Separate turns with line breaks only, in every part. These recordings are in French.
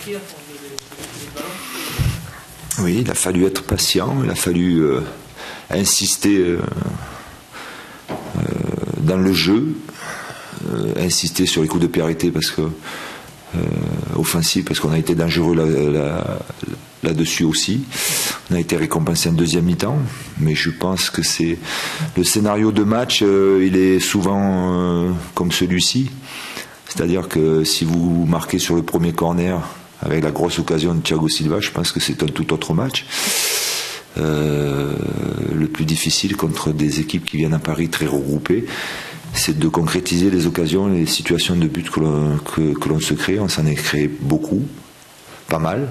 compliqué à former les ballons.
Oui, il a fallu être patient, il a fallu insister dans le jeu, insister sur les coups de pied arrêtés parce que offensif, parce qu'on a été dangereux là-dessus aussi. On a été récompensé en deuxième mi-temps, mais je pense que c'est le scénario de match, il est souvent comme celui-ci. C'est-à-dire que si vous marquez sur le premier corner avec la grosse occasion de Thiago Silva, je pense que c'est un tout autre match. Le plus difficile contre des équipes qui viennent à Paris très regroupées, c'est de concrétiser les occasions et les situations de but que l'on se crée. On s'en est créé beaucoup, pas mal,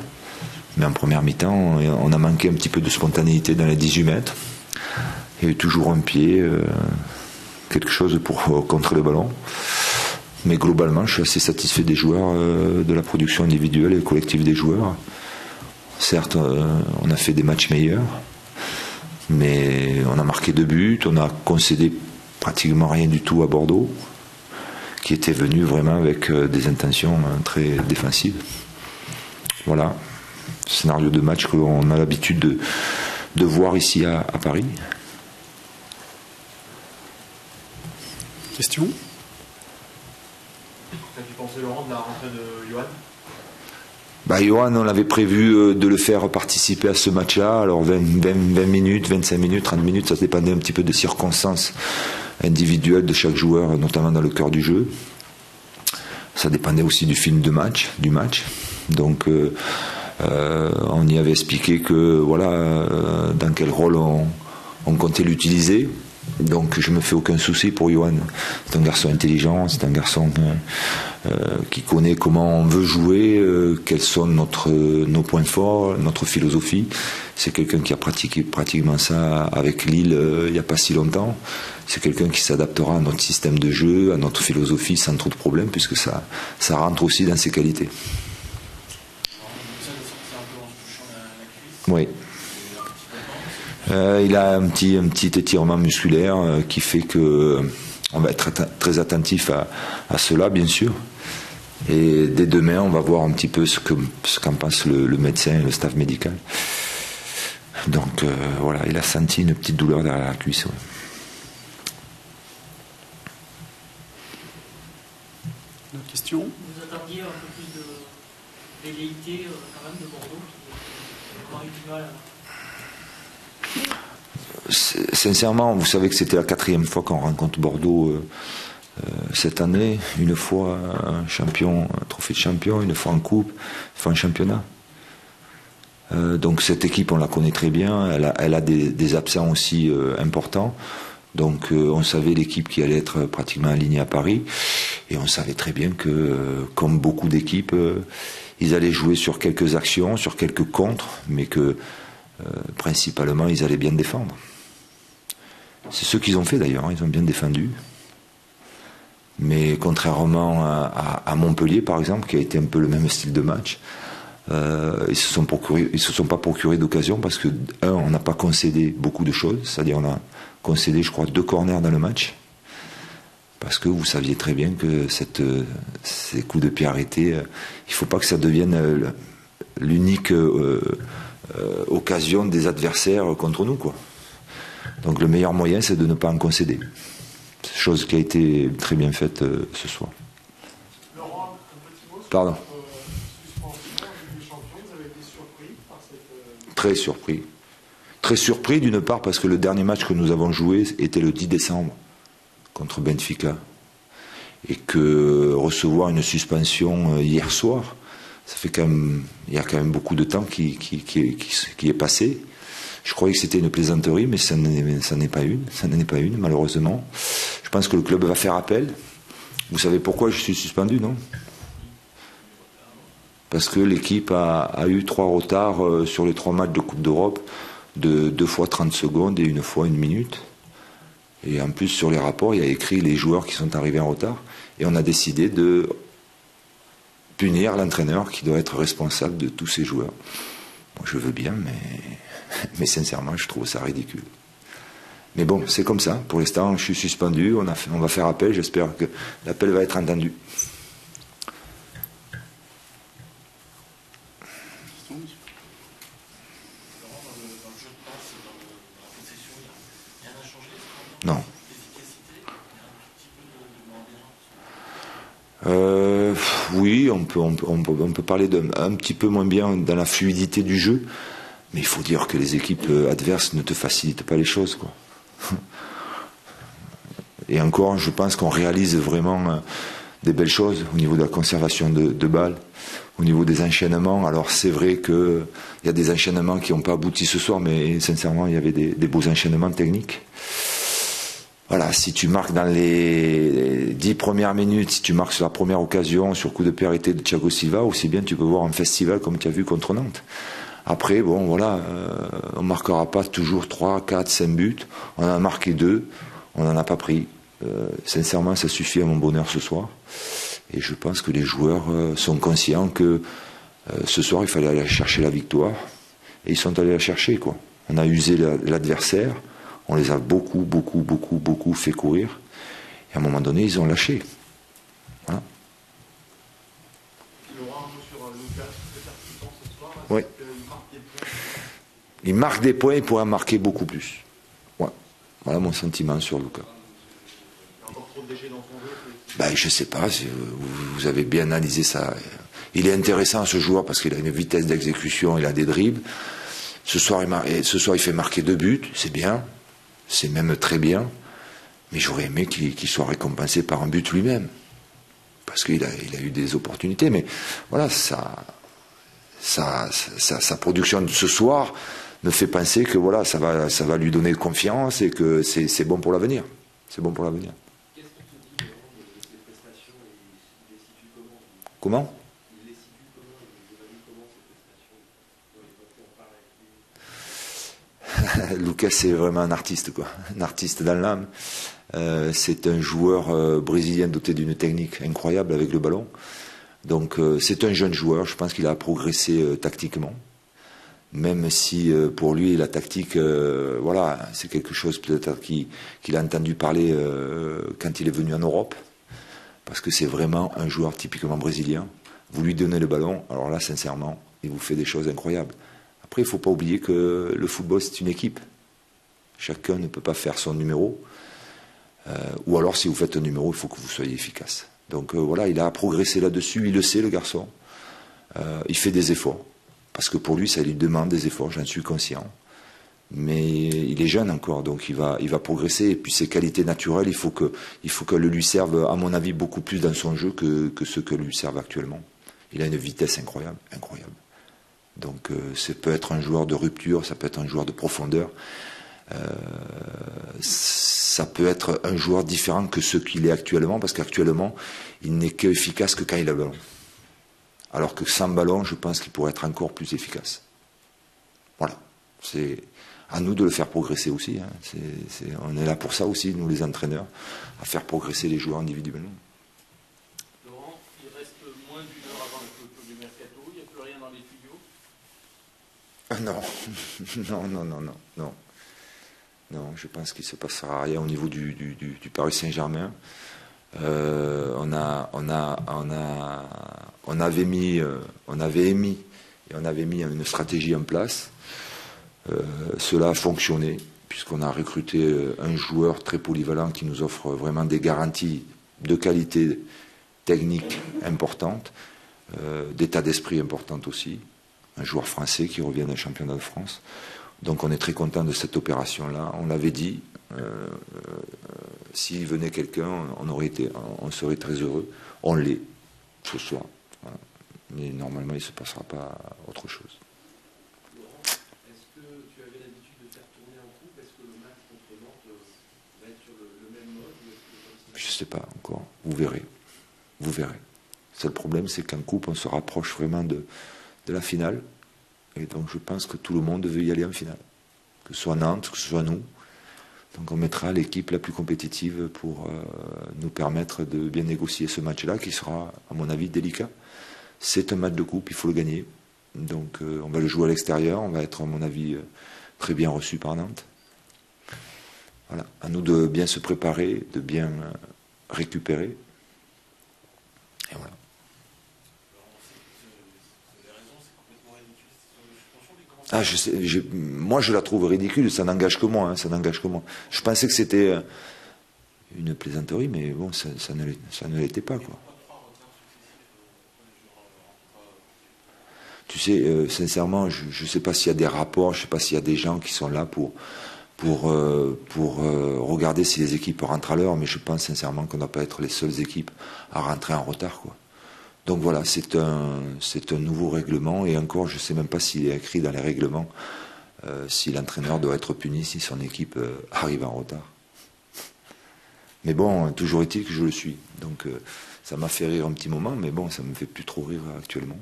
mais en première mi-temps, on a manqué un petit peu de spontanéité dans les 18 mètres. Il y a eu toujours un pied, quelque chose pour contrer le ballon. Mais globalement, je suis assez satisfait des joueurs, de la production individuelle et collective des joueurs. Certes, on a fait des matchs meilleurs, mais on a marqué 2 buts, on a concédé pratiquement rien du tout à Bordeaux, qui était venu vraiment avec des intentions très défensives. Voilà, scénario de match qu'on a l'habitude de voir ici à Paris.
Question ?
Qu'as-tu pensé, Laurent, de la rentrée de Yohan ?
Yohan, on avait prévu de le faire participer à ce match-là. Alors 20 minutes, 25 minutes, 30 minutes, ça dépendait un petit peu des circonstances individuelles de chaque joueur, notamment dans le cœur du jeu. Ça dépendait aussi du film du match. Donc on y avait expliqué que voilà, dans quel rôle on comptait l'utiliser. Donc je me fais aucun souci pour Yohan. C'est un garçon intelligent, c'est un garçon qui connaît comment on veut jouer, quels sont nos points forts, notre philosophie. C'est quelqu'un qui a pratiqué pratiquement ça avec Lille il n'y a pas si longtemps. C'est quelqu'un qui s'adaptera à notre système de jeu, à notre philosophie sans trop de problèmes, puisque ça rentre aussi dans ses qualités. Oui. Il a un petit étirement musculaire qui fait que on va être très attentif à cela, bien sûr. Et dès demain, on va voir un petit peu ce qu'en pense le médecin et le staff médical. Donc voilà, il a senti une petite douleur derrière la cuisse. Ouais.
D'autres questions ?
Vous attendiez un peu plus de velléité quand même de Bordeaux, qui a eu du mal à...
Sincèrement, vous savez que c'était la 4e fois qu'on rencontre Bordeaux cette année, une fois un champion, un trophée de champion, une fois en coupe, une fois en championnat. Donc cette équipe, on la connaît très bien, elle a des absents aussi importants. Donc on savait l'équipe qui allait être pratiquement alignée à Paris, et on savait très bien que, comme beaucoup d'équipes, ils allaient jouer sur quelques actions, sur quelques contres, mais que principalement ils allaient bien défendre. C'est ce qu'ils ont fait d'ailleurs, ils ont bien défendu. Mais contrairement à Montpellier par exemple, qui a été un peu le même style de match, ils se sont pas procuré d'occasion parce que on n'a pas concédé beaucoup de choses, c'est-à-dire on a concédé je crois 2 corners dans le match, parce que vous saviez très bien que ces coups de pied arrêtés, il faut pas que ça devienne l'unique occasion des adversaires contre nous, quoi. Donc le meilleur moyen, c'est de ne pas en concéder. Chose qui a été très bien faite ce soir.
Laurent, un petit mot sur
Pardon.
suspension en Ligue des Champions. Vous avez été surpris par cette...
Très surpris. Très surpris d'une part parce que le dernier match que nous avons joué était le 10 décembre contre Benfica. Et que recevoir une suspension hier soir, ça fait quand même, il y a quand même beaucoup de temps qui est passé. Je croyais que c'était une plaisanterie, mais ça n'est pas une, malheureusement. Je pense que le club va faire appel. Vous savez pourquoi je suis suspendu, non ? Parce que l'équipe a eu 3 retards sur les 3 matchs de Coupe d'Europe, de 2 fois 30 secondes et 1 fois 1 minute. Et en plus, sur les rapports, il y a écrit les joueurs qui sont arrivés en retard. Et on a décidé de punir l'entraîneur qui doit être responsable de tous ces joueurs. Moi, je veux bien, mais sincèrement, je trouve ça ridicule. Mais bon, c'est comme ça. Pour l'instant, je suis suspendu. On va faire appel. J'espère que l'appel va être entendu. Non. Oui, on peut parler d'un petit peu moins bien dans la fluidité du jeu, mais il faut dire que les équipes adverses ne te facilitent pas les choses, quoi. Et encore, je pense qu'on réalise vraiment des belles choses au niveau de la conservation de balles, au niveau des enchaînements. Alors c'est vrai qu'il y a des enchaînements qui n'ont pas abouti ce soir, mais sincèrement, il y avait des beaux enchaînements techniques. Voilà, si tu marques dans les 10 premières minutes, si tu marques sur la première occasion, sur coup de pied arrêté de Thiago Silva, aussi bien tu peux voir un festival comme tu as vu contre Nantes. Après, bon, voilà, on ne marquera pas toujours 3, 4, 5 buts. On en a marqué 2, on n'en a pas pris. Sincèrement, ça suffit à mon bonheur ce soir. Et je pense que les joueurs sont conscients que ce soir, il fallait aller chercher la victoire. Et ils sont allés la chercher, quoi. On a usé l'adversaire. On les a beaucoup fait courir. Et à un moment donné, ils ont lâché. Voilà.
Laurent, un mot sur Lucas, ce soir.
Oui. Il marque des points, il pourrait en marquer beaucoup plus. Ouais. Voilà mon sentiment sur Lucas.
Il y a encore trop de déchets dans son jeu.
Ben, je sais pas, si vous avez bien analysé ça. Il est intéressant ce joueur parce qu'il a une vitesse d'exécution, il a des dribbles. Ce soir, il fait marquer 2 buts, c'est bien. C'est même très bien, mais j'aurais aimé qu'il soit récompensé par un but lui-même, parce qu'il a eu des opportunités, mais voilà, sa production de ce soir me fait penser que voilà, ça va lui donner confiance et que c'est bon pour l'avenir. C'est bon pour l'avenir.
Qu'est-ce qu'on se dit de ses prestations et il les situe comment?
Comment?
Il les situe comment? Il évalue comment ses prestations?
Lucas, c'est vraiment un artiste, quoi. Un artiste dans l'âme. C'est un joueur brésilien doté d'une technique incroyable avec le ballon. Donc c'est un jeune joueur, je pense qu'il a progressé tactiquement. Même si pour lui la tactique, voilà, c'est quelque chose peut-être qu'il a entendu parler quand il est venu en Europe. Parce que c'est vraiment un joueur typiquement brésilien. Vous lui donnez le ballon, alors là sincèrement, il vous fait des choses incroyables. Après, il ne faut pas oublier que le football, c'est une équipe. Chacun ne peut pas faire son numéro. Ou alors, si vous faites un numéro, il faut que vous soyez efficace. Donc voilà, il a progressé là-dessus. Il le sait, le garçon. Il fait des efforts. Parce que pour lui, ça lui demande des efforts, j'en suis conscient. Mais il est jeune encore, donc il va progresser. Et puis ses qualités naturelles, il faut qu'elles lui servent, à mon avis, beaucoup plus dans son jeu que ce que lui servent actuellement. Il a une vitesse incroyable, incroyable. Donc ça peut être un joueur de rupture, ça peut être un joueur de profondeur, ça peut être un joueur différent que ce qu'il est actuellement, parce qu'actuellement, il n'est qu'efficace que quand il a le ballon. Alors que sans ballon, je pense qu'il pourrait être encore plus efficace. Voilà. C'est à nous de le faire progresser aussi. Hein. On est là pour ça aussi, nous les entraîneurs, à faire progresser les joueurs individuellement.
Laurent, il reste moins d'une heure avant la clôture du mercato, il n'y a plus rien dans les tuyaux?
Non. Non, je pense qu'il ne se passera rien au niveau du Paris Saint-Germain. On avait mis une stratégie en place. Cela a fonctionné, puisqu'on a recruté un joueur très polyvalent qui nous offre vraiment des garanties de qualité technique importante, d'état d'esprit importante aussi. Un joueur français qui revient d'un championnat de France. Donc on est très content de cette opération-là. On l'avait dit, s'il venait quelqu'un, on serait très heureux. On l'est ce soir. Voilà. Mais normalement, il ne se passera pas autre chose.
Laurent, est-ce que tu avais l'habitude de faire tourner en coupe? Est-ce que le match contre Nantes va être sur le même mode?
Je ne sais pas encore. Vous verrez. Vous verrez. Le seul problème, c'est qu'en coupe, on se rapproche vraiment de la finale. Et donc je pense que tout le monde veut y aller en finale. Que ce soit Nantes, que ce soit nous. Donc on mettra l'équipe la plus compétitive pour nous permettre de bien négocier ce match-là, qui sera, à mon avis, délicat. C'est un match de coupe, il faut le gagner. Donc on va le jouer à l'extérieur, on va être, à mon avis, très bien reçu par Nantes. Voilà. À nous de bien se préparer, de bien récupérer. Et voilà. Ah, moi, je la trouve ridicule. Ça n'engage que moi. Hein, ça n'engage que moi. Je pensais que c'était une plaisanterie, mais bon, ça ne l'était pas, quoi. Tu sais, sincèrement, je ne sais pas s'il y a des rapports, je ne sais pas s'il y a des gens qui sont là pour regarder si les équipes rentrent à l'heure, mais je pense sincèrement qu'on ne doit pas être les seules équipes à rentrer en retard, quoi. Donc voilà, c'est un nouveau règlement, et encore, je ne sais même pas s'il est écrit dans les règlements si l'entraîneur doit être puni si son équipe arrive en retard. Mais bon, toujours est-il que je le suis. Donc ça m'a fait rire un petit moment, mais bon, ça ne me fait plus trop rire actuellement.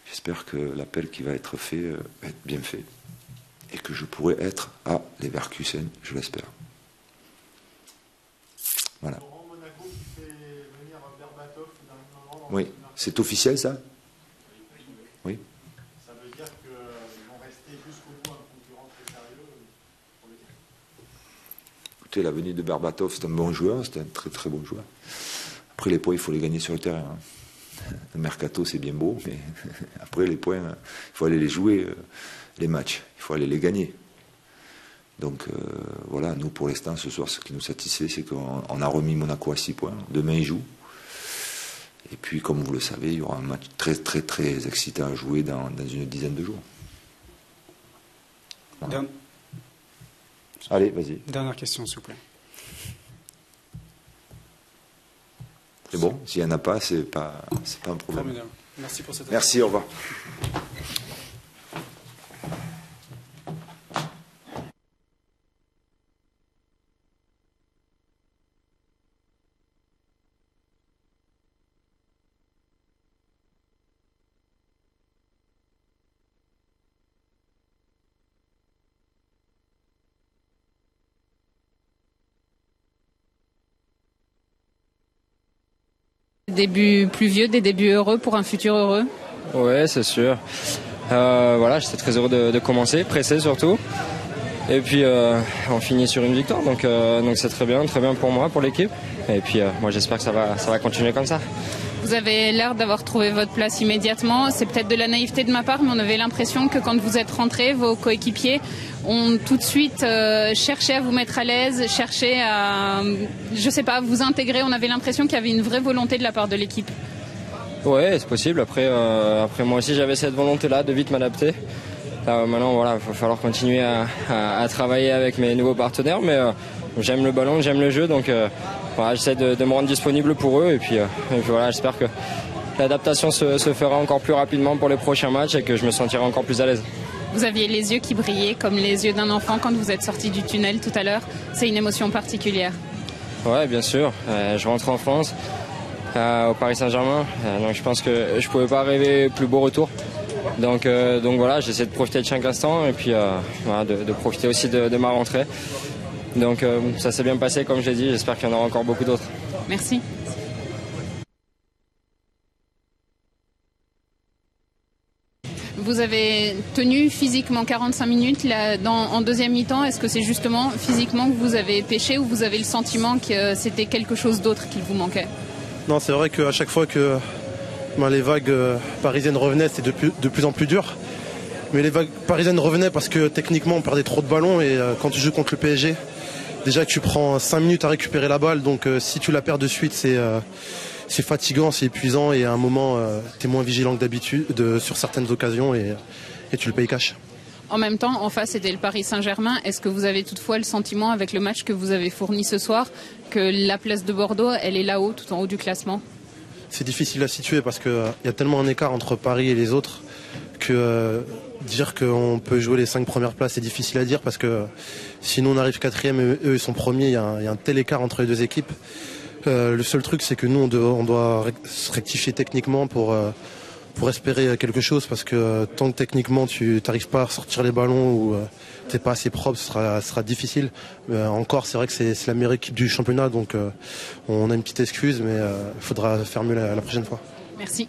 J'espère que l'appel qui va être fait va être bien fait. Et que je pourrai être à Leverkusen, je l'espère. Voilà.
Monaco qui fait venir Berbatov dans le moment.
Oui, c'est officiel ça? Oui.
Ça veut dire qu'ils vont rester jusqu'au bout un concurrent très sérieux pour l'équipe.
Écoutez, la venue de Berbatov, c'est un bon joueur, c'est un très très bon joueur. Après, les points, il faut les gagner sur le terrain. Hein. Le mercato, c'est bien beau, mais après, les points, il faut aller les jouer, les matchs. Il faut aller les gagner. Donc, voilà, nous, pour l'instant, ce soir, ce qui nous satisfait, c'est qu'on a remis Monaco à 6 points. Demain, ils jouent. Et puis, comme vous le savez, il y aura un match très, très, très excitant à jouer dans une dizaine de jours. Voilà. Allez, vas-y.
Dernière question, s'il vous plaît.
C'est bon, s'il n'y en a pas, c'est pas un problème.
Formidable. Merci pour cette
Merci, au revoir.
Des débuts pluvieux, des débuts heureux pour un futur heureux.
Ouais, c'est sûr. Voilà, j'étais très heureux de commencer, pressé surtout. Et puis on finit sur une victoire, donc c'est très bien pour moi, pour l'équipe. Et puis moi j'espère que ça va continuer comme ça.
Vous avez l'air d'avoir trouvé votre place immédiatement. C'est peut-être de la naïveté de ma part, mais on avait l'impression que quand vous êtes rentré, vos coéquipiers ont tout de suite cherché à vous mettre à l'aise, cherché à, je sais pas, vous intégrer. On avait l'impression qu'il y avait une vraie volonté de la part de l'équipe.
Ouais, c'est possible. Après moi aussi j'avais cette volonté-là de vite m'adapter. Maintenant voilà, il va falloir continuer à travailler avec mes nouveaux partenaires, mais j'aime le ballon, j'aime le jeu, donc voilà, j'essaie de me rendre disponible pour eux, et puis voilà, j'espère que l'adaptation se fera encore plus rapidement pour les prochains matchs et que je me sentirai encore plus à l'aise.
Vous aviez les yeux qui brillaient comme les yeux d'un enfant quand vous êtes sorti du tunnel tout à l'heure. C'est une émotion particulière.
Ouais, bien sûr. Je rentre en France, au Paris Saint-Germain, donc je pense que je pouvais pas rêver plus beau retour. Donc voilà, j'essaie de profiter de chaque instant, et puis voilà, de profiter aussi de ma rentrée. Donc ça s'est bien passé, comme je l'ai dit, j'espère qu'il y en aura encore beaucoup d'autres.
Merci. Vous avez tenu physiquement 45 minutes en deuxième mi-temps. Est-ce que c'est justement physiquement que vous avez pêché, ou vous avez le sentiment que c'était quelque chose d'autre qui vous manquait?
Non, c'est vrai qu'à chaque fois que les vagues parisiennes revenaient, c'était de plus en plus dur. Mais les vagues parisiennes revenaient parce que techniquement on perdait trop de ballons, et quand tu joues contre le PSG, déjà que tu prends 5 minutes à récupérer la balle, donc si tu la perds de suite, c'est fatigant, c'est épuisant, et à un moment tu es moins vigilant que d'habitude sur certaines occasions, et tu le payes cash.
En même temps, en face, c'était le Paris Saint-Germain. Est-ce que vous avez toutefois le sentiment, avec le match que vous avez fourni ce soir, que la place de Bordeaux, elle est là-haut, tout en haut du classement? C'est
difficile à situer parce qu'il y a tellement un écart entre Paris et les autres que dire qu'on peut jouer les 5 premières places, c'est difficile à dire, parce que sinon on arrive 4e et eux ils sont premiers, il y a un tel écart entre les deux équipes. Le seul truc, c'est que nous on doit se rectifier techniquement pour espérer quelque chose, parce que tant que techniquement tu n'arrives pas à sortir les ballons, ou t'es pas assez propre, ce sera difficile. Encore, c'est vrai que c'est la meilleure équipe du championnat, donc on a une petite excuse, mais il faudra faire mieux la prochaine fois.
Merci.